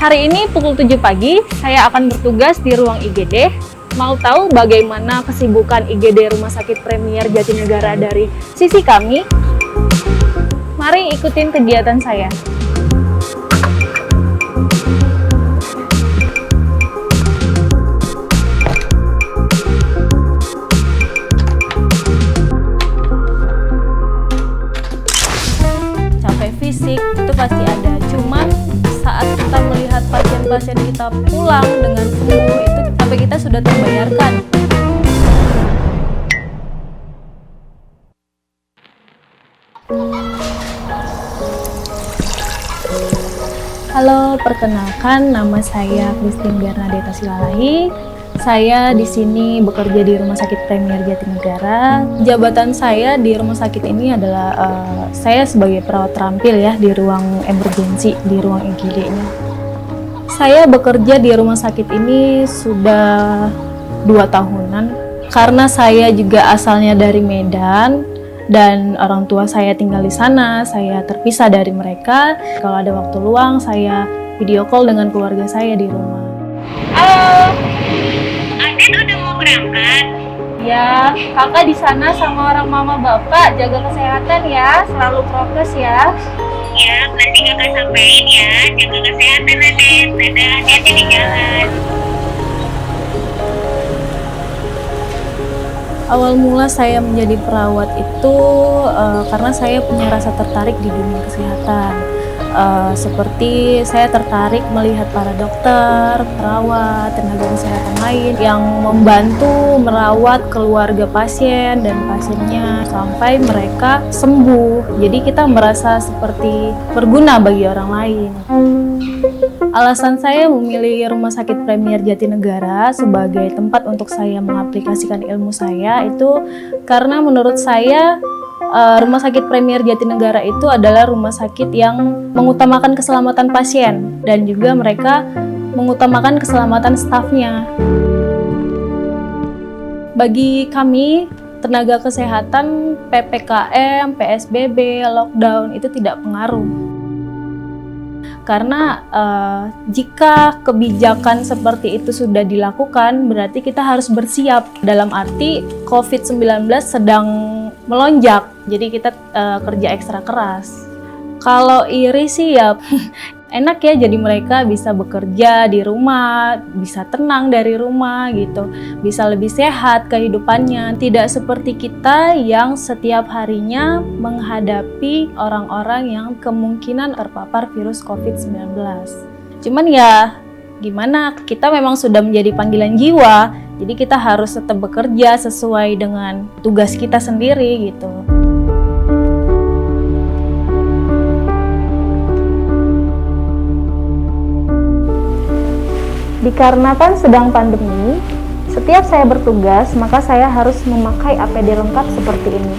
Hari ini pukul 7 pagi, saya akan bertugas di ruang IGD. Mau tahu bagaimana kesibukan IGD Rumah Sakit Premier Jatinegara dari sisi kami? Mari ikutin kegiatan saya. Capek fisik itu pasti ada, cuman saat kita melihat pasien-pasien kita pulang dengan sembuh, itu sampai kita sudah terbayarkan. Halo, perkenalkan nama saya Christine Bernadetta Silalahi. Saya di sini bekerja di Rumah Sakit Premier Jatinegara. Jabatan saya di rumah sakit ini adalah saya sebagai perawat terampil ya di ruang emergency, di ruang IGD-nya. Saya bekerja di rumah sakit ini sudah 2 tahunan. Karena saya juga asalnya dari Medan dan orang tua saya tinggal di sana, saya terpisah dari mereka. Kalau ada waktu luang, saya video call dengan keluarga saya di rumah. Halo, Aden udah mau berangkat? Ya, kakak di sana sama orang mama bapak jaga kesehatan ya, selalu prokes ya. Ya, nanti kakak sampein ya. Jaga kesehatan Aden. Dadah, hati-hati di jalan. Awal mula saya menjadi perawat itu karena saya punya rasa tertarik di dunia kesehatan. Seperti saya tertarik melihat para dokter, perawat, tenaga kesehatan lain yang membantu merawat keluarga pasien dan pasiennya sampai mereka sembuh. Jadi kita merasa seperti berguna bagi orang lain. Alasan saya memilih Rumah Sakit Premier Jatinegara sebagai tempat untuk saya mengaplikasikan ilmu saya itu karena menurut saya Rumah Sakit Premier Jatinegara itu adalah rumah sakit yang mengutamakan keselamatan pasien dan juga mereka mengutamakan keselamatan stafnya. Bagi kami, tenaga kesehatan, PPKM, PSBB, lockdown itu tidak pengaruh. Karena jika kebijakan seperti itu sudah dilakukan, berarti kita harus bersiap. Dalam arti COVID-19 sedang melonjak, jadi kita kerja ekstra keras. Kalau iri sih ya enak ya, jadi mereka bisa bekerja di rumah, bisa tenang dari rumah gitu, bisa lebih sehat kehidupannya. Tidak seperti kita yang setiap harinya menghadapi orang-orang yang kemungkinan terpapar virus COVID-19. Cuman ya gimana, kita memang sudah menjadi panggilan jiwa, jadi kita harus tetap bekerja sesuai dengan tugas kita sendiri gitu. Dikarenakan sedang pandemi, setiap saya bertugas, maka saya harus memakai APD lengkap seperti ini.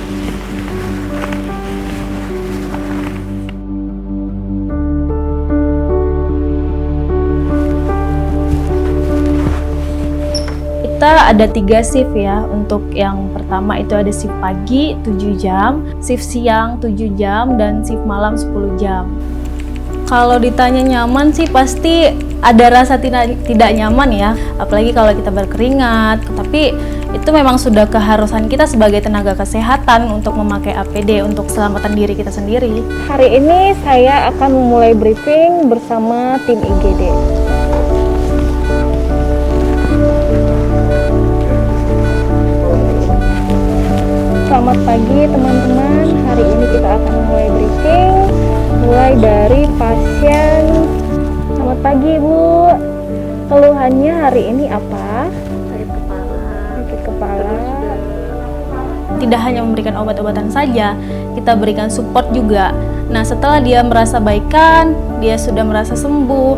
Kita ada 3 shift ya. Untuk yang pertama itu ada shift pagi 7 jam, shift siang 7 jam, dan shift malam 10 jam. Kalau ditanya nyaman sih pasti ada rasa tidak nyaman ya, apalagi kalau kita berkeringat. Tapi itu memang sudah keharusan kita sebagai tenaga kesehatan untuk memakai APD untuk keselamatan diri kita sendiri. Hari ini saya akan memulai briefing bersama tim IGD. Selamat pagi teman-teman, hari ini kita akan memulai briefing mulai dari pasien. Selamat pagi Bu, keluhannya hari ini apa? Sakit kepala. Tidak hanya memberikan obat-obatan saja, kita berikan support juga. Nah, setelah dia merasa baikan, dia sudah merasa sembuh,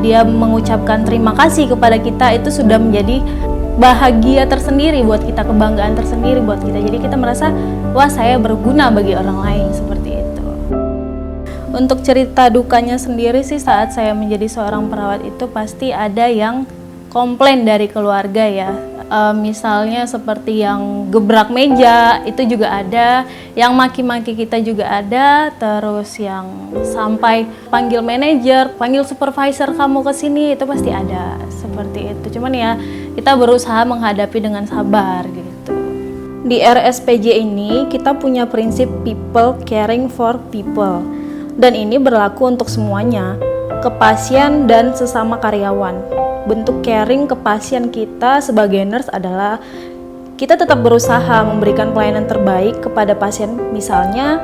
dia mengucapkan terima kasih kepada kita, itu sudah menjadi bahagia tersendiri buat kita, kebanggaan tersendiri buat kita. Jadi kita merasa, wah saya berguna bagi orang lain, seperti itu. Untuk cerita dukanya sendiri sih, saat saya menjadi seorang perawat itu pasti ada yang komplain dari keluarga ya. Misalnya seperti yang gebrak meja itu juga ada, yang maki-maki kita juga ada, terus yang sampai panggil manajer, panggil supervisor kamu ke sini itu pasti ada seperti itu. Cuman ya kita berusaha menghadapi dengan sabar gitu. Di RSPJ ini kita punya prinsip people caring for people, dan ini berlaku untuk semuanya, ke pasien dan sesama karyawan. Bentuk caring ke pasien kita sebagai nurse adalah kita tetap berusaha memberikan pelayanan terbaik kepada pasien. Misalnya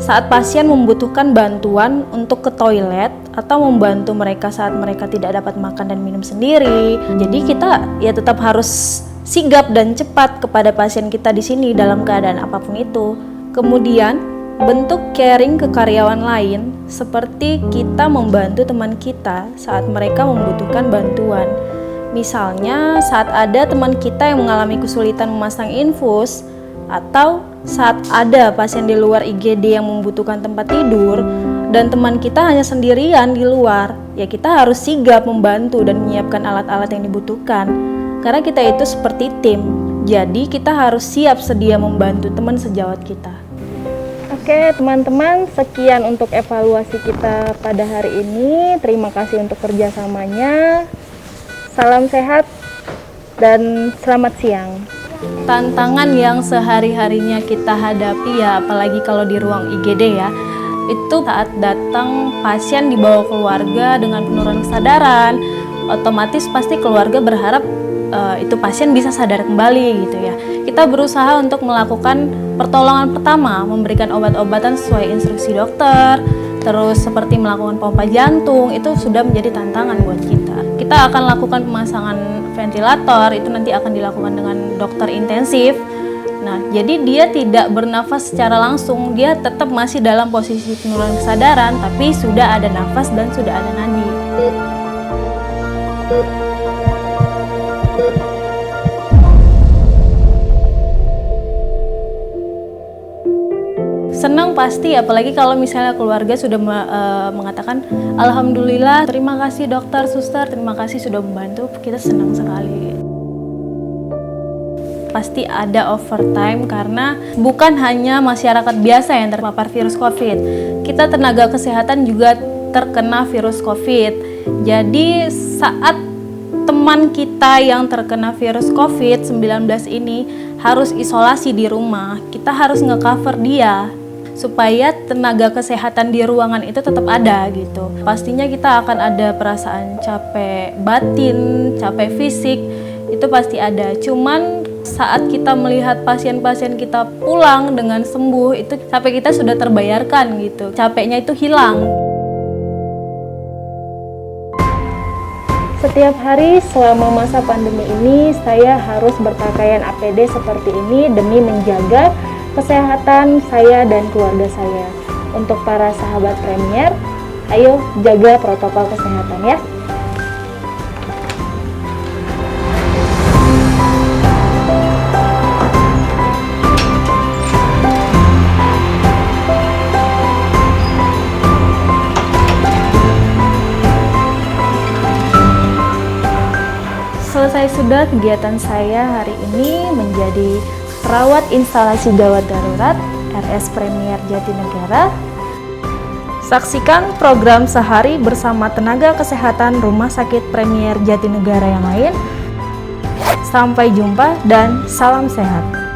saat pasien membutuhkan bantuan untuk ke toilet atau membantu mereka saat mereka tidak dapat makan dan minum sendiri. Jadi kita ya tetap harus sigap dan cepat kepada pasien kita di sini dalam keadaan apapun itu. Kemudian bentuk caring ke karyawan lain seperti kita membantu teman kita saat mereka membutuhkan bantuan. Misalnya saat ada teman kita yang mengalami kesulitan memasang infus, atau saat ada pasien di luar IGD yang membutuhkan tempat tidur dan teman kita hanya sendirian di luar, ya kita harus sigap membantu dan menyiapkan alat-alat yang dibutuhkan. Karena kita itu seperti tim, jadi kita harus siap sedia membantu teman sejawat kita. Oke teman-teman, sekian untuk evaluasi kita pada hari ini. Terima kasih untuk kerjasamanya. Salam sehat dan selamat siang. Tantangan yang sehari-harinya kita hadapi ya, apalagi kalau di ruang IGD ya, itu saat datang pasien dibawa keluarga dengan penurunan kesadaran, otomatis pasti keluarga berharap itu pasien bisa sadar kembali gitu ya. Kita berusaha untuk melakukan pertolongan pertama, memberikan obat-obatan sesuai instruksi dokter, terus seperti melakukan pompa jantung, itu sudah menjadi tantangan buat kita. Kita akan lakukan pemasangan ventilator, itu nanti akan dilakukan dengan dokter intensif. Nah, jadi dia tidak bernafas secara langsung, dia tetap masih dalam posisi penurunan kesadaran, tapi sudah ada nafas dan sudah ada nadi. Senang pasti, apalagi kalau misalnya keluarga sudah mengatakan alhamdulillah, terima kasih dokter, suster, terima kasih sudah membantu, kita senang sekali. Pasti ada overtime karena bukan hanya masyarakat biasa yang terpapar virus COVID, kita tenaga kesehatan juga terkena virus COVID. Jadi saat teman kita yang terkena virus COVID-19 ini harus isolasi di rumah, kita harus nge-cover dia supaya tenaga kesehatan di ruangan itu tetap ada gitu. Pastinya kita akan ada perasaan capek batin, capek fisik, itu pasti ada. Cuman saat kita melihat pasien-pasien kita pulang dengan sembuh, itu capek kita sudah terbayarkan gitu. Capeknya itu hilang. Setiap hari selama masa pandemi ini, saya harus berpakaian APD seperti ini demi menjaga kesehatan saya dan keluarga saya. Untuk para sahabat Premier, ayo jaga protokol kesehatan ya. Selesai sudah kegiatan saya hari ini menjadi perawat instalasi gawat darurat RS Premier Jatinegara. Saksikan program sehari bersama tenaga kesehatan Rumah Sakit Premier Jatinegara yang lain. Sampai jumpa dan salam sehat.